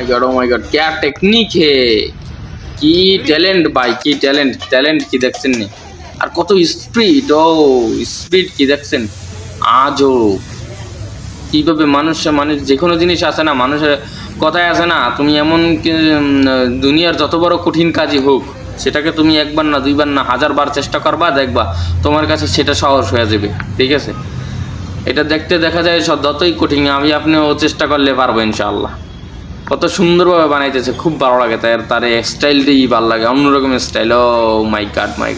oh my God क्या technique है কি ট্যালেন্ট ভাই কি ট্যালেন্ট কি দেখছেন নি আর কত স্পিড ও স্পিড কি দেখছেন আজও কিভাবে মানুষ যে কোনো জিনিস আছে না মানুষের কথায় আছে না তুমি এমন দুনিয়ার যত বড় কঠিন কাজই হোক সেটাকে তুমি একবার না দুইবার না হাজারবার চেষ্টা করবা দেখবা তোমার কাছে সেটা সহজ হয়ে যাবে ঠিক আছে এটা দেখতে দেখা যায় যতই কঠিন আমি আপনিও চেষ্টা করলে পারবো ইনশাআল্লাহ কত সুন্দরভাবে বানাইতেছে খুব ভালো লাগে তার স্টাইলটাই ভালো লাগে অন্যরকম স্টাইল ও মাই গড মাই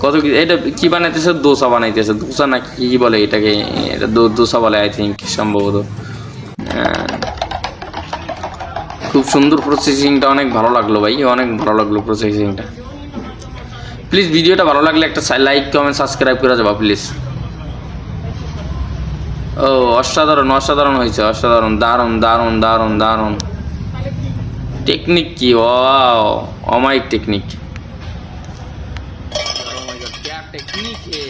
কত কি এটা কি বানাইতেছে দোসা না কি বলে এটাকে এটা দোসা বলে আই থিঙ্ক সম্ভবত খুব সুন্দর প্রসেসিংটা অনেক ভালো লাগলো ভাই অনেক ভালো লাগলো প্রসেসিংটা প্লিজ ভিডিওটা ভালো লাগলে একটা লাইক কমেন্ট সাবস্ক্রাইব করে যাবা প্লিজ ও অসাধারণ হয়েছে অসাধারণ দারুণ টেকনিক কি ওয়াও অমাইক টেকনিক क्या टेक्निक है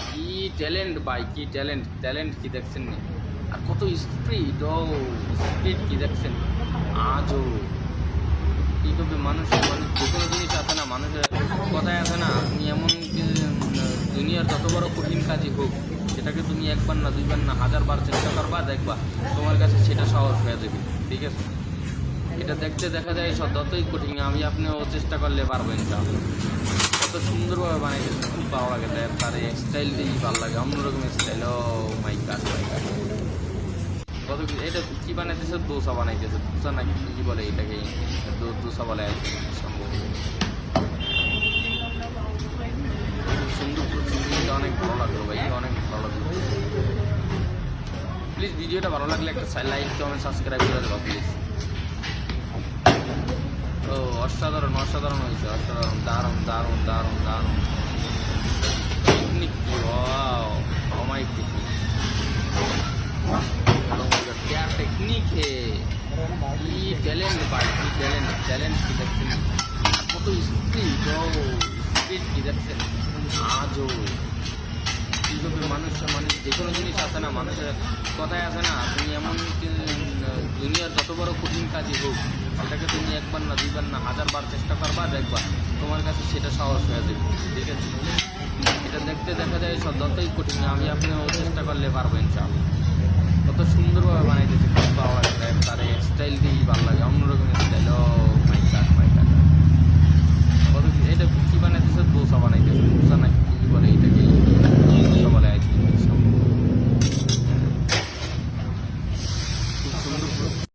কি ট্যালেন্ট ভাই কি ট্যালেন্ট কি দেখছেন নি আর কত স্পিড ও স্পিড কি দেখছেন আজও কিভাবে মানুষ যে কোনো জিনিস আছে না মানুষের কথায় আছে না তুমি এমন দুনিয়ার যত বড় কঠিন কাজই হোক সেটাকে তুমি একবার না দুইবার না হাজারবার চেষ্টা করবা দেখবা তোমার কাছে সেটা সহজ হয়ে যাবে ঠিক আছে এটা দেখতে দেখা যায় যতই কঠিন আমি আপনিও চেষ্টা করলে পারবো ইনশাআল্লাহ কত সুন্দরভাবে বানাইতেছে খুব ভালো লাগে তার স্টাইলটাই ভালো লাগে অন্যরকম স্টাইল ও মাই গড কত এটা কি বানাইতেছে দোসা না কি বলে এটাকে দোসা বলে সম্ভব সুন্দর প্রসেসিংটা অনেক ভালো লাগলো ভাই অনেক ভালো লাগলো প্লিজ ভিডিওটা ভালো লাগলে একটা লাইক কমেন্ট সাবস্ক্রাইব করে দেবো প্লিজ ও অসাধারণ হয়েছে অসাধারণ দারুণ টেকনিক কি ওয়াও অমাইক টেকনিক क्या टेक्निक है কি ট্যালেন্ট ভাই কি ট্যালেন্ট কি দেখছেন কত স্পিড কি দেখছেন আজও কিভাবে মানুষ যে কোনো জিনিস আছে না মানুষের কথায় আছে না তুমি এমন দুনিয়ার যত বড় কঠিন কাজই হোক সেটাকে তুমি একবার না দুইবার না হাজারবার চেষ্টা করবা দেখবা তোমার কাছে সেটা সহজ হয়ে যাবে ঠিক আছে এটা দেখতে দেখা যায় যতই কঠিন আমি আপনিও চেষ্টা করলে পারবো ইনশাআল্লাহ কত সুন্দরভাবে বানাইতেছে খুব ভালো লাগে তার স্টাইলটাই ভালো লাগে অন্যরকম